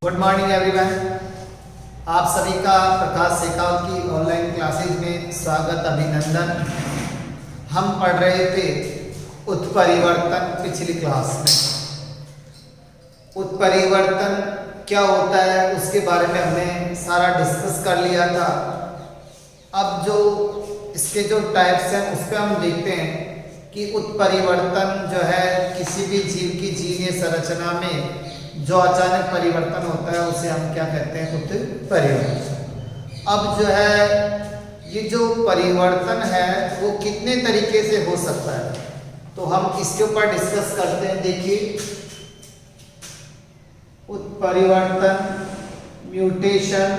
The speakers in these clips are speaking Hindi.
Good morning everyone. आप सभी का प्रकाश शेखावत की ऑनलाइन क्लासेज में स्वागत अभिनंदन। हम पढ़ रहे थे उत्परिवर्तन पिछली क्लास में। उत्परिवर्तन क्या होता है उसके बारे में हमने सारा डिस्कस कर लिया था। अब जो इसके जो टाइप्स हैं उस पर हम देखते हैं कि उत्परिवर्तन जो है किसी भी जीव की जीवनीय संरचना में जो अचानक परिवर्तन होता है उसे हम क्या कहते हैं, उत्परिवर्तन। अब जो है ये जो परिवर्तन है वो कितने तरीके से हो सकता है, तो हम इसके ऊपर डिस्कस करते हैं। देखिए, उत्परिवर्तन, म्यूटेशन,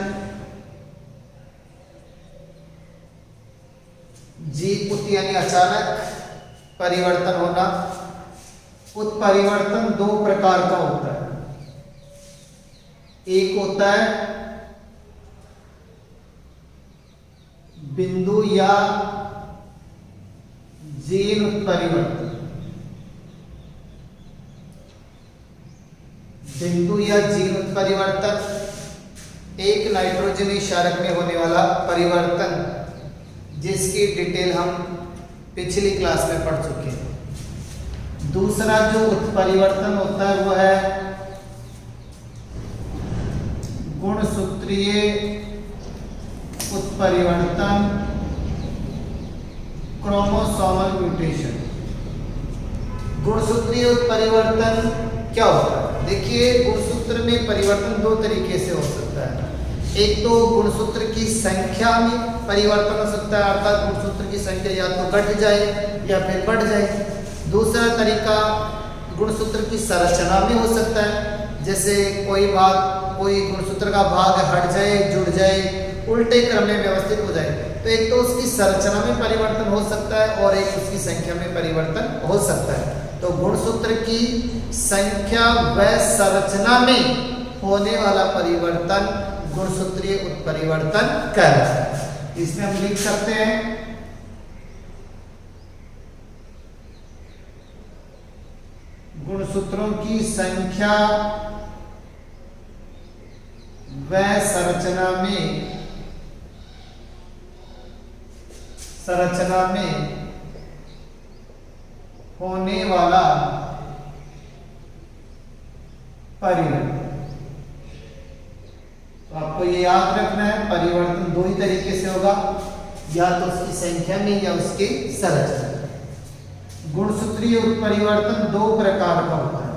जीव यानी अचानक परिवर्तन होना। उत्परिवर्तन दो प्रकार का होता है। एक होता है बिंदु या जीन उत्परिवर्तन। बिंदु या जीन उत्परिवर्तन एक नाइट्रोजनी क्षारक में होने वाला परिवर्तन, जिसकी डिटेल हम पिछली क्लास में पढ़ चुके हैं। दूसरा जो उत्परिवर्तन होता है वो है गुणसूत्रीय उत्परिवर्तन, क्रोमोसोमल म्यूटेशन। गुणसूत्रीय उत्परिवर्तन क्या होता है? देखिए, गुणसूत्र में परिवर्तन दो तरीके से हो सकता है। एक तो गुणसूत्र की संख्या में परिवर्तन हो सकता है, अर्थात गुणसूत्र की संख्या या तो घट जाए या फिर बढ़ जाए। दूसरा तरीका गुणसूत्र की संरचना में हो सकता है, जैसे कोई गुणसूत्र का भाग हट जाए, जुड़ जाए, उल्टे क्रम में व्यवस्थित हो जाए। तो एक तो उसकी संरचना में परिवर्तन हो सकता है और एक उसकी संख्या में परिवर्तन हो सकता है। तो गुणसूत्र की संख्या व संरचना में होने वाला परिवर्तन गुणसूत्रीय उत्परिवर्तन कहलाता है। इसमें हम लिख सकते हैं गुणसूत्रों की संख्या व संरचना में होने वाला परिवर्तन। तो आपको ये याद रखना है, परिवर्तन दो ही तरीके से होगा, या तो उसकी संख्या में या उसकी संरचना। गुणसूत्रीय उत्परिवर्तन दो प्रकार का होता है।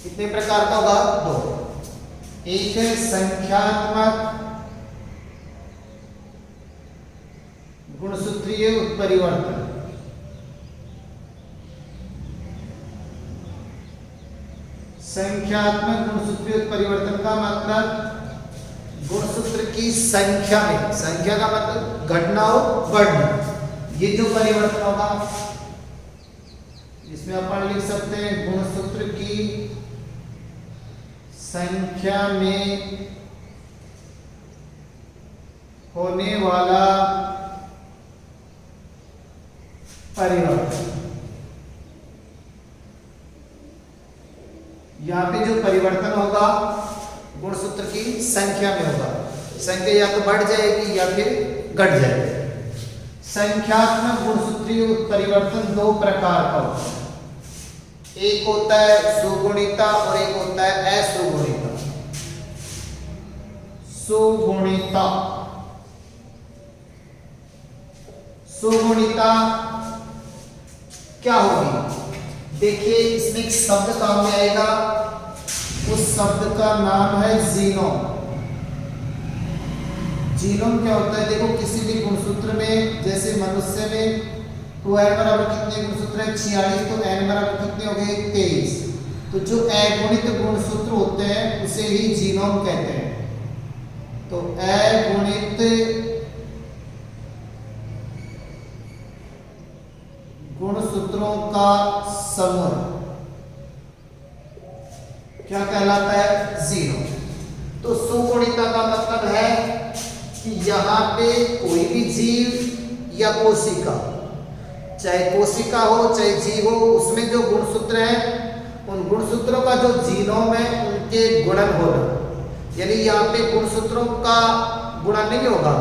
कितने प्रकार का होगा? दो। एक है संख्यात्मक गुणसूत्रीय उत्परिवर्तन। संख्यात्मक गुणसूत्रीय उत्परिवर्तन का मतलब गुणसूत्र की संख्या में, संख्या का मतलब घटना हो, बढ़ना, ये जो परिवर्तन होगा, इसमें अपन लिख सकते हैं गुणसूत्र की संख्या में होने वाला परिवर्तन। यहाँ पे जो परिवर्तन होगा गुणसूत्र की संख्या में होगा। संख्या या तो बढ़ जाएगी या फिर घट जाएगी। संख्यात्मक गुणसूत्रीय उत्परिवर्तन दो प्रकार का होता है। एक होता है सुगुणिता और एक होता है असुगुणिता। सुगुणिता, सुगुणिता क्या होगी? देखिए, इसमें एक शब्द काम में आएगा, उस शब्द का नाम है जीनोम। जीनोम क्या होता है? देखो, किसी भी गुणसूत्र में, जैसे मनुष्य में तो n बराबर कितने गुणसूत्र है? 46। तो n बराबर कितने हो गए? 23। तो जो अगुणित गुणसूत्र होते हैं उसे ही जीनोम कहते हैं। तो अगुणित गुणसूत्रों का समूह क्या कहलाता है? जीनोम। तो सुगुणिता का मतलब है कि यहाँ पे कोई भी जीव या कोशिका, चाहे कोशिका हो चाहे जीव हो, उसमें जो गुणसूत्र है उन गुणसूत्रों का जो जीनोम है उनके गुणन होना, यानी यहाँ पे गुणसूत्रों का गुणन नहीं होगा,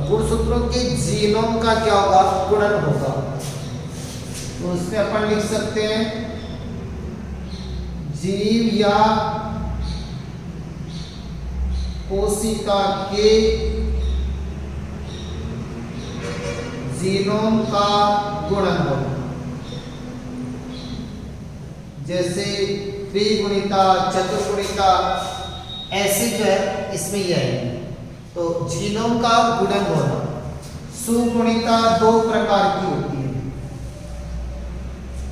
गुणसूत्रों के जीनोम का क्या होगा, गुणन होगा। तो उसमें अपन लिख सकते हैं जीव या कोशिका के जीनोम का गुणन होगा। जैसे त्रिगुणिता, चतुर्गुणिता, ऐसे जो है इसमें यह है। तो जीनोम का गुणन होना। सुगुणिता दो प्रकार की होती है,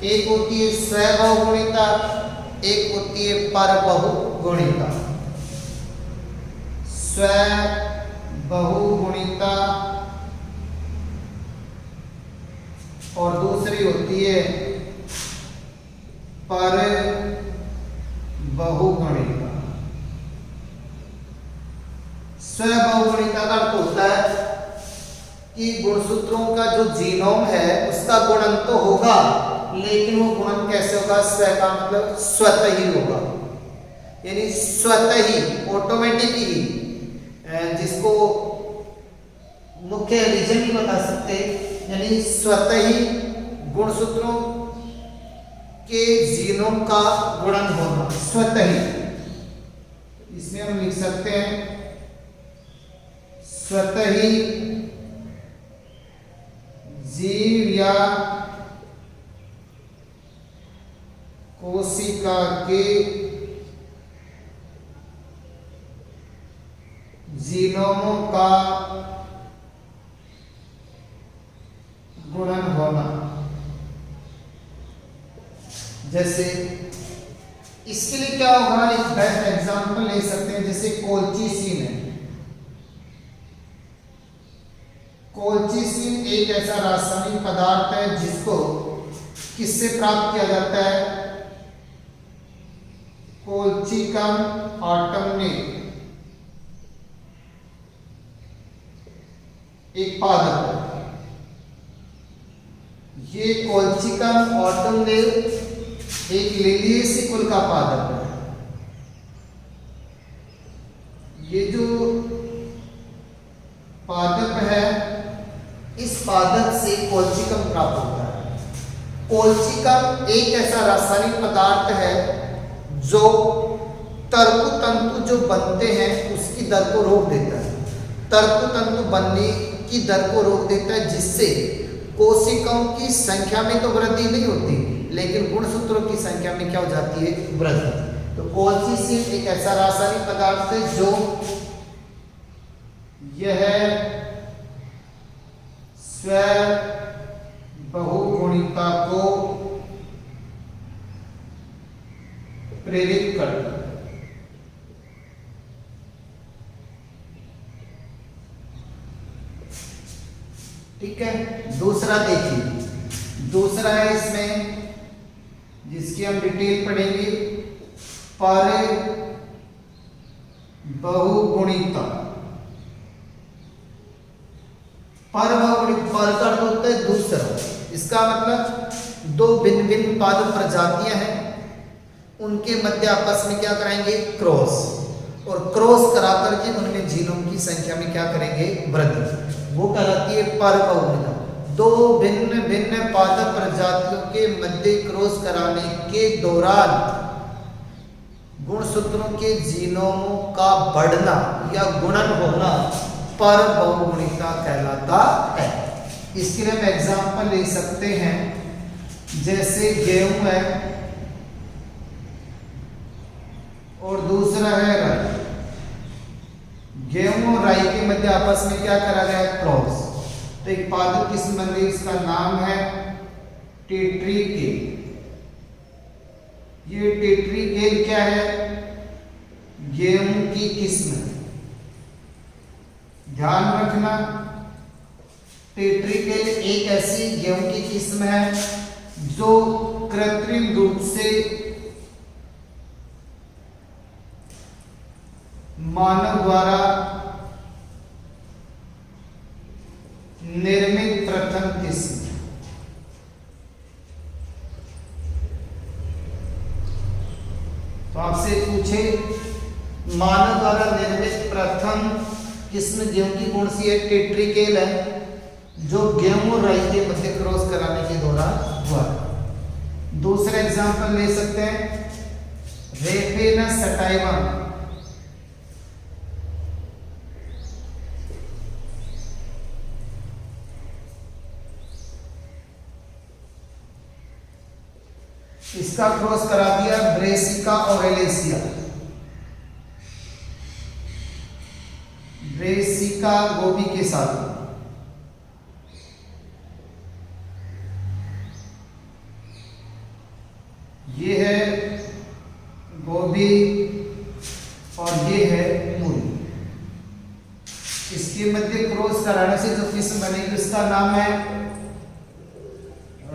एक होती है स्वबहुगुणिता, एक होती है परबहुगुणिता। स्वबहुगुणिता और दूसरी होती है परबहुगुणिता। स्वबहुगुणिता का अर्थ होता है कि गुणसूत्रों का जो जीनोम है उसका गुणन तो होगा, लेकिन वो गुणन कैसे होगा, स्व का मतलब स्वतः ही होगा, यानी स्वतः ही, ऑटोमेटिकली, जिसको मुख्य रीजन नहीं बता सकते, यानी स्वतः ही गुणसूत्रों के जीनोम का गुणन होना, स्वतः ही। इसमें हम लिख सकते हैं स्वतः ही जीव या कोशिका के जीनोमों का गुणन होना। जैसे इसके लिए क्या होगा, एक बेस्ट एग्जांपल ले सकते हैं, जैसे कोल्चिसिन है। कोल्चिसिन एक ऐसा रासायनिक पदार्थ है जिसको किससे प्राप्त किया जाता है, कोल्चिकम ऑटमने, एक पादप है। ये कोल्चिकम ऑटमने एक लिलिएसी कुल का पादप है। ये जो पादप है, इस पादप से कोल्चिकम प्राप्त होता है। कोल्चिकम एक ऐसा रासायनिक पदार्थ है जो तर्कु तंतु जो बनते हैं उसकी दर को रोक देता है, तर्कु तंतु बनने की दर को रोक देता है, जिससे कोशिकाओं की संख्या में तो वृद्धि नहीं होती, लेकिन गुणसूत्रों की संख्या में क्या हो जाती है, वृद्धि। तो कोल्चिसिन एक ऐसा रासायनिक पदार्थ है जो यह स्व बहुगुणिता को प्रेरित करता है। ठीक है, दूसरा देखिए, दूसरा है इसमें जिसकी हम डिटेल पढ़ेंगे, पर बहुगुणिता। पर बहुगुणित, पर का अर्थ होता है दूसरा, इसका मतलब दो भिन्न भिन्न पादप प्रजातियां हैं, उनके मध्य आपस में क्या कराएंगे, क्रॉस, और क्रॉस करा करके उनमें जीनोम की संख्या में क्या करेंगे, वृद्धि, वो कहलाती है परबहुगुणिता। दो भिन्न भिन्न पादप प्रजातियों के मध्य क्रॉस कराने के दौरान गुणसूत्रों के जीनोमों का बढ़ना या गुणन होना परबहुगुणिता कहलाता है। इसके लिए हम एग्जाम्पल ले सकते हैं, जैसे गेहूं है और दूसरा है राई। गेहूं और राई के मध्य आपस में क्या करा गया, क्रॉस। तो एक पादप किस्म बन गई, इसका नाम है टेट्रिकेल। ये टेट्रिकेल क्या है, गेहूं की किस्म है। ध्यान रखना, टेट्रिकेल एक ऐसी गेहूं की किस्म है जो कृत्रिम रूप से मानव द्वारा निर्मित प्रथम किस्म। तो आपसे पूछे मानव द्वारा निर्मित प्रथम किस्म गेहूं की कौन सी है? टेट्रिकेल है, जो गेहूं और राई के मध्य क्रॉस कराने के दौरान हुआ। दूसरा एग्जांपल ले सकते हैं रेफेनस सटाइवम, इसका क्रॉस करा दिया ब्रेसिका ओरेलेसिया, ब्रेसिका गोभी के साथ। ये है गोभी और ये है मूली। इसके मध्य क्रॉस कराने से जो किस्म बनेगी उसका नाम है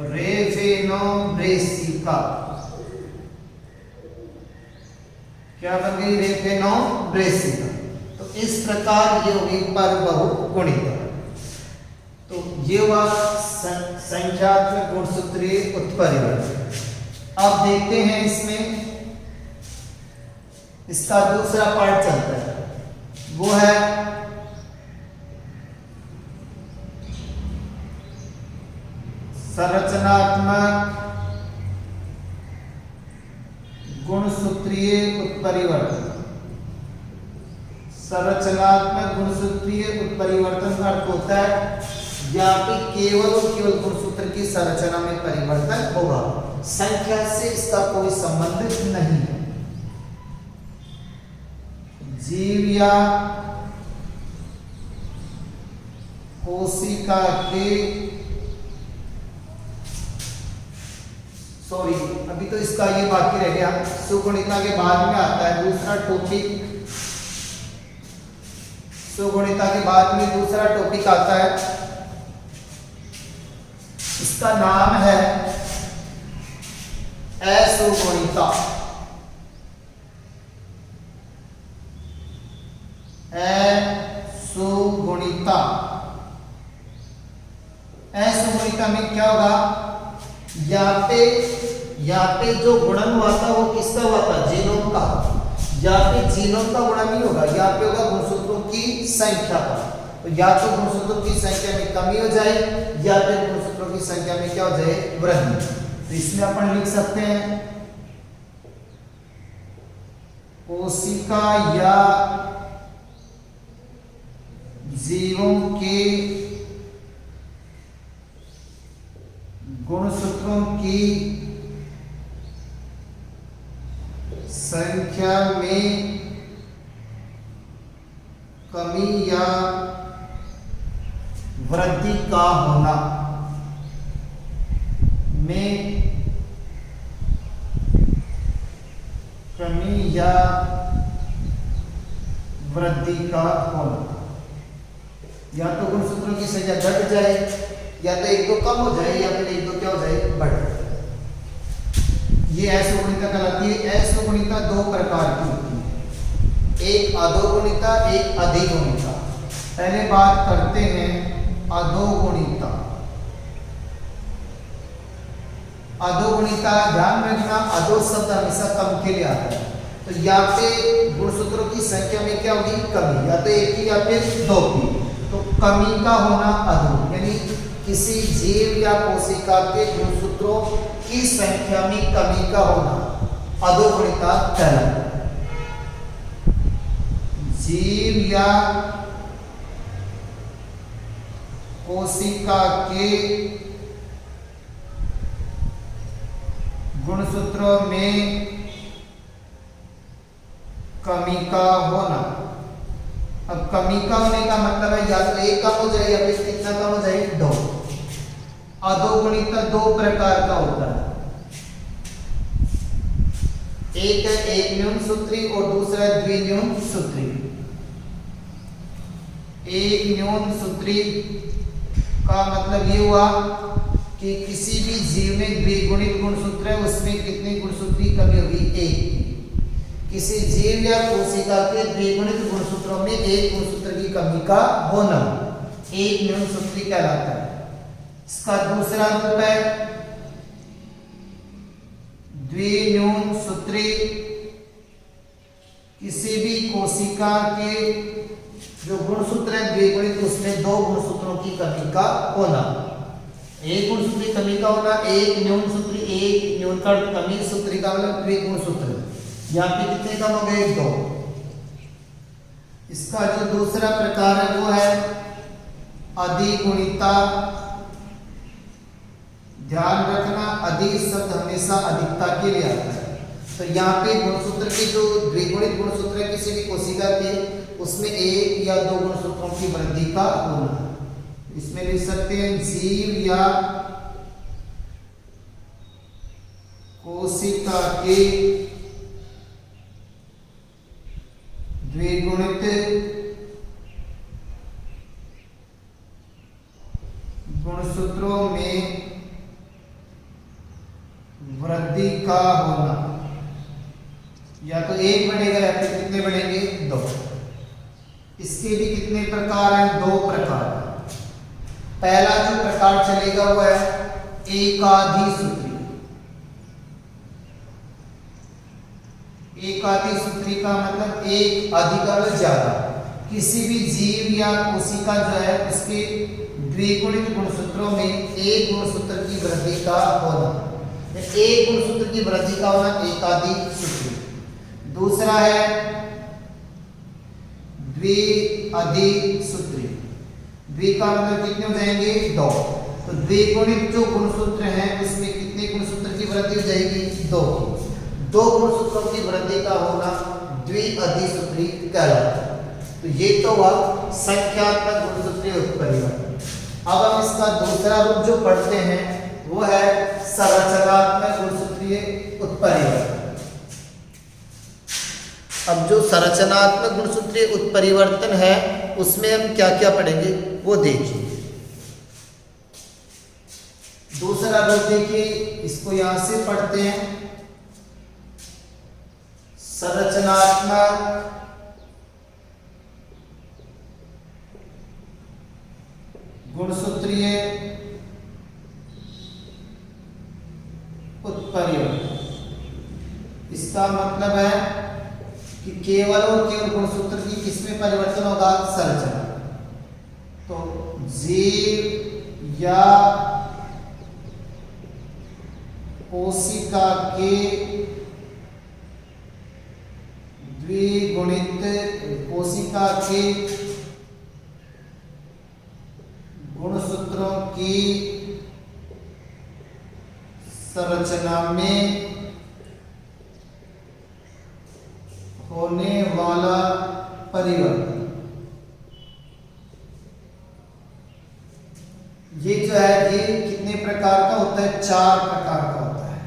रेफेनोब्रेसिका। क्या बन गई? रेफेनोब्रेसिका। तो इस प्रकार ये होगी परबहुगुणिता। तो ये हुआ संख्यात्मक गुणसूत्रीय उत्परिवर्तन। अब देखते हैं इसमें इसका दूसरा पार्ट चलता है, वो है संरचनात्मक गुणसूत्रीय उत्परिवर्तन। संरचनात्मक गुणसूत्रीय उत्परिवर्तन का अर्थ होता है यहाँ पे केवल और केवल गुणसूत्र की संरचना में परिवर्तन होगा, संख्या से इसका कोई संबंध नहीं है। जीव या कोशिका के अभी तो इसका ये बाकी रह गया, सुगुणिता के बाद में आता है दूसरा टॉपिक। सुगुणिता के बाद में दूसरा टॉपिक आता है, इसका नाम है असुगुणिता। असुगुणिता। असुगुणिता में क्या होगा? यहाँ पे जो गुणन हुआ था वो किसका हुआ था? जीनोम का। यहाँ पे जीनोम का गुणन नहीं होगा, यहाँ पे होगा गुणसूत्रों की संख्या का। तो या तो गुणसूत्रों की संख्या में कमी हो जाए या फिर गुणसूत्रों की संख्या में क्या हो जाए? वृद्धि। तो इसमें अपन लिख सकते हैं कोशिका या जीवों के गुणसूत्रों की संख्या में कमी या वृद्धि का होना में कमी या वृद्धि का होना। या तो गुणसूत्रों की संख्या घट जाए या तो एक दो कम हो जाए या फिर एक दो क्या हो जाए? बढ़ जाए। ये असुगुणिता कहलाती है। असुगुणिता दो प्रकार की होती है, एक अधोगुणिता, एक अधिगुणिता। पहले बात करते हैं अधोगुणिता। अधोगुणिता ध्यान रखना, अधो शब्द हमेशा कम के लिए आता है। तो यहाँ पे गुणसूत्रों की संख्या में क्या होगी? कमी, या तो एक की या फिर दो की। तो कमी का होना अधो, यानी किसी जीव या कोशिका के गुणसूत्रों की संख्या में कमी का होना अधोगुणिता कहलाता है। जीव या कोशिका के गुणसूत्रों में कमी का होना। अब कमी का होने का मतलब है या तो एक कम हो जाए या फिर कितना कम हो जाए? दो। अधोगुणिता दो प्रकार का होता है, एक है एक न्यून सूत्री और दूसरा है द्विन्यून सूत्री। एक न्यून सूत्री का मतलब ये हुआ कि किसी भी जीव में द्विगुणित गुणसूत्र है, उसमें कितनी गुणसूत्री कमी होगी? एक। किसी जीव या कोशिका के द्विगुणित गुणसूत्रों में एक गुणसूत्र की कमी का होना एक न्यून सूत्री कहलाता है। इसका दूसरा रूप है द्विन्यून सूत्री किसी भी कोशिका के जो गुणसूत्र है द्विगुणित, उसमें दो गुणसूत्रों की कमी का होना। एक गुणसूत्री कमी का होना, एक न्यून सूत्री, एक न्यून का कमी सूत्री का मतलब द्विगुण सूत्र। यहाँ पे कितने कम हो गए? दो। इसका जो दूसरा प्रकार है वो है अधिगुणिता। ध्यान रखना, अधि शब्द हमेशा अधिकता के लिए आता है। तो यहाँ पे गुणसूत्र की जो द्विगुणित गुणसूत्र है किसी भी कोशिका के, उसमें एक या दो गुणसूत्रों की वृद्धि का होना। इसमें लिख सकते हैं जीव या कोशिका के द्विगुणित गुणसूत्रों में वृद्धि का होना। या तो एक बढ़ेगा या फिर कितने बढ़ेंगे? दो। इसके भी कितने प्रकार हैं? दो प्रकार। पहला जो प्रकार चलेगा वो है एकाधिसूत्री। एकाधिसूत्री का मतलब एक अधिक ज्यादा। किसी भी जीव या कोशिका जो है उसके द्विगुणित गुणसूत्रों में एक गुणसूत्र की वृद्धि का होना। एक गुणसूत्र की वृद्धि का होना एकाधिसूत्री। दूसरा है द्विअधिसूत्री। द्वि का मतलब कितने हो जाएंगे? दो। तो द्विगुणित जो गुणसूत्र हैं उसमें कितने गुणसूत्र की वृद्धि हो जाएगी? दो। दो गुणसूत्रों की वृद्धि का होना द्विअधिसूत्री कहलाता है। तो ये तो हुआ संख्यात्मक गुणसूत्रीय उत्परिवर्तन। अब हम इसका दूसरा रूप जो पढ़ते हैं वो है संरचनात्मक गुणसूत्रीय उत्परिवर्तन। अब जो संरचनात्मक गुणसूत्रीय उत्परिवर्तन है उसमें हम क्या क्या पढ़ेंगे वो देखिए। दूसरा रूप देखिए, इसको यहां से पढ़ते हैं संरचनात्मक गुणसूत्रीय उत्परिवर्तन। इसका मतलब है कि केवल और केवल गुणसूत्र की किसमें परिवर्तन होगा? संरचना। तो जीव या कोशिका के द्विगुणित कोशिका के गुणसूत्रों की संरचना में होने वाला परिवर्तन, ये जो है ये कितने प्रकार का होता है? चार प्रकार का होता है।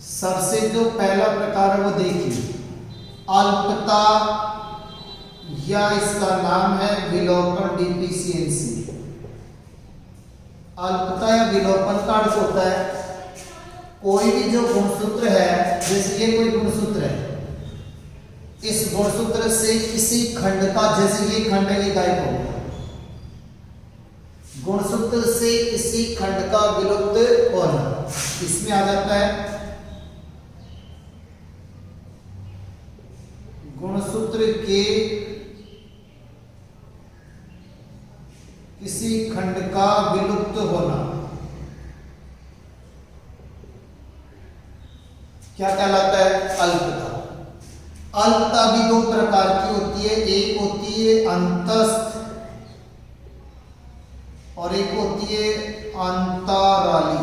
सबसे जो पहला प्रकार है वो देखिए अल्पता, या इसका नाम है विलोपन डिफिशियंसी। अल्पता या विलोपन का अर्थ होता है कोई भी जो गुणसूत्र है, जैसे ये कोई गुणसूत्र है, इस गुणसूत्र से किसी खंड का, जैसे ये खंड है ये गायब हो गया, गुणसूत्र से किसी खंड का विलुप्त होना, इसमें आ जाता है गुणसूत्र के किसी खंड का विलुप्त होना क्या कहलाता है? अल्पता। अल्पता भी दो प्रकार की होती है, एक होती है अंतस्थ और एक होती है अंतराली।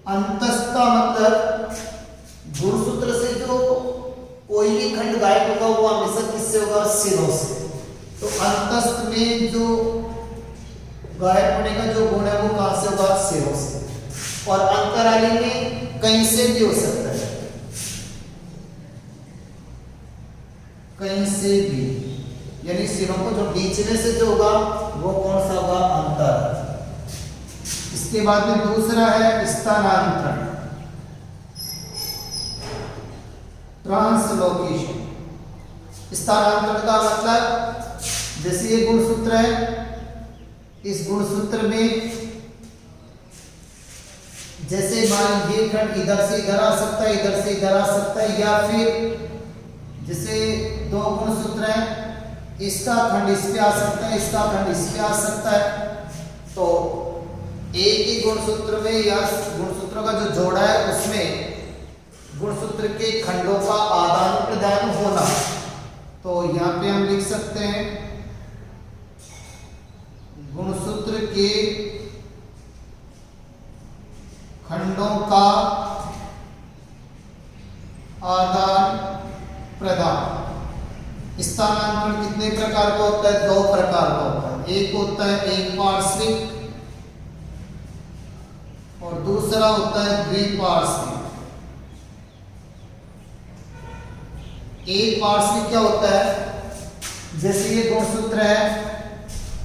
अंतस्थ का मतलब गुणसूत्र से जो कोई भी खंड गायब होगा वो हमेशा किससे होगा? सिरों से। तो अंतस्थ में जो गायब होने का जो गुण है वो कहां से होगा? सिरों से। और अंतराली में कहीं से भी हो सकता है, कहीं से भी, यानी सिरों को जो बीचने से जो होगा वो कौन सा होगा? अंतर। इसके बाद में दूसरा है स्थानांतरण, ट्रांसलोकेशन। स्थानांतरण का मतलब जैसे ये गुणसूत्र है, इस गुणसूत्र में जैसे मान ये खंड इधर से इधर आ सकता है, इधर से इधर आ सकता है, या फिर जैसे दो गुणसूत्र है, इसका खंड इस पे आ सकता है, इसका खंड इस पे आ सकता है। तो एक ही गुणसूत्र में या गुणसूत्रों का जो जोड़ा है उसमें गुणसूत्र के खंडों का आदान प्रदान होना। तो यहाँ पे हम लिख सकते हैं गुणसूत्र के खंडों का आदान प्रदान। स्थानांतरण कितने प्रकार का होता है? दो प्रकार का होता है। एक होता है एक पार्श्विक और दूसरा होता है द्विपार्श्विक। एक पार्श्विक क्या होता है? जैसे ये गुणसूत्र है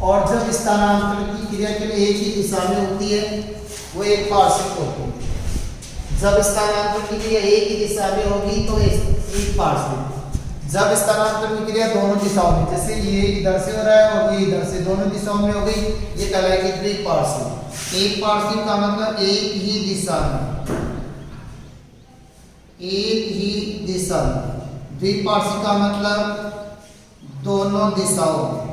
और जब स्थानांतरण की क्रिया के लिए एक ही दिशा में होती है वो एक पार्श्विक होती है। जब स्थानांतरण की क्रिया एक ही दिशा में होगी तो एक पार्श्विक। जब स्थानांतरण की क्रिया दोनों दिशाओं में, जैसे ये इधर से हो रहा है और ये इधर से, दोनों दिशाओं में हो गई, ये कहलाएगी द्विपार्श्विक। एक पार्श्विक का मतलब एक ही दिशा में, एक ही दिशा में। द्विपार्श्विक का मतलब दोनों दिशाओं में।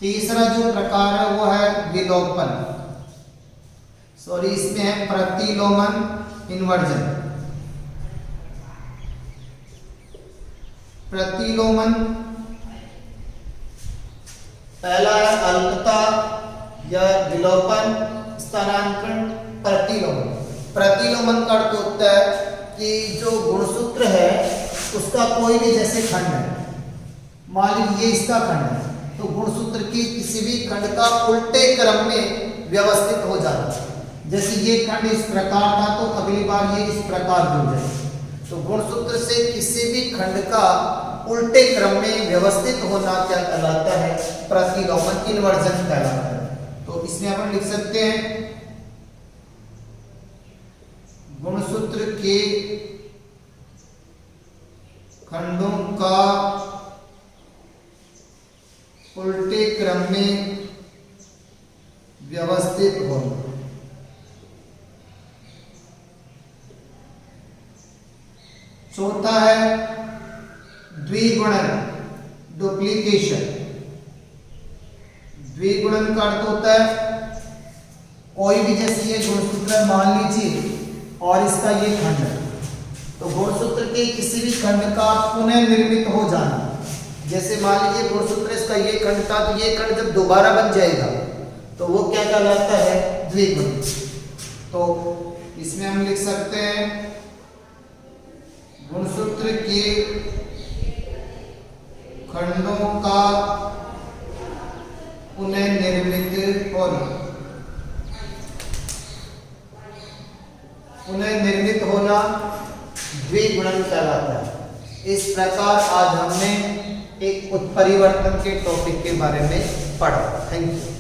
तीसरा जो प्रकार है वो है विलोपन, सॉरी इसमें है प्रतिलोमन इन्वर्जन। प्रतिलोमन पहला है अल्पता या विलोपन, स्थानांतरण प्रतिलोमन। प्रतिलोमन का अर्थ होता है कि जो गुणसूत्र है उसका कोई भी जैसे खंड है, मान लीजिए ये इसका खंड है, तो गुणसूत्र की किसी भी खंड का उल्टे क्रम में व्यवस्थित हो जाता है। जैसे ये खंड इस प्रकार था तो अगली बार ये इस प्रकार जुड़ जाए। तो गुणसूत्र से किसी भी खंड का उल्टे क्रम में व्यवस्थित होना क्या कहलाता है? प्रतिलोमन इन्वर्जन कहलाता है। तो इसमें अपन लिख सकते हैं गुणसूत्र के खंडों का उल्टे क्रम में व्यवस्थित होना। चौथा है द्विगुणन, डुप्लीकेशन। द्विगुणन का अर्थ होता है कोई भी, जैसे ये गुणसूत्र मान लीजिए और इसका ये खंड है, तो गुणसूत्र के किसी भी खंड का पुनः निर्मित हो जाना। जैसे मान लीजिए गुणसूत्र इसका ये खंड था, तो ये खंड जब दोबारा बन जाएगा तो वो क्या कहलाता है? द्विगुणन। तो इसमें हम लिख सकते हैं गुणसूत्र के खंडों का पुनः निर्मित होना। पुनः निर्मित होना द्विगुणन कहलाता है। इस प्रकार आज हमने एक उत्परिवर्तन के टॉपिक के बारे में पढ़ा। Thank you.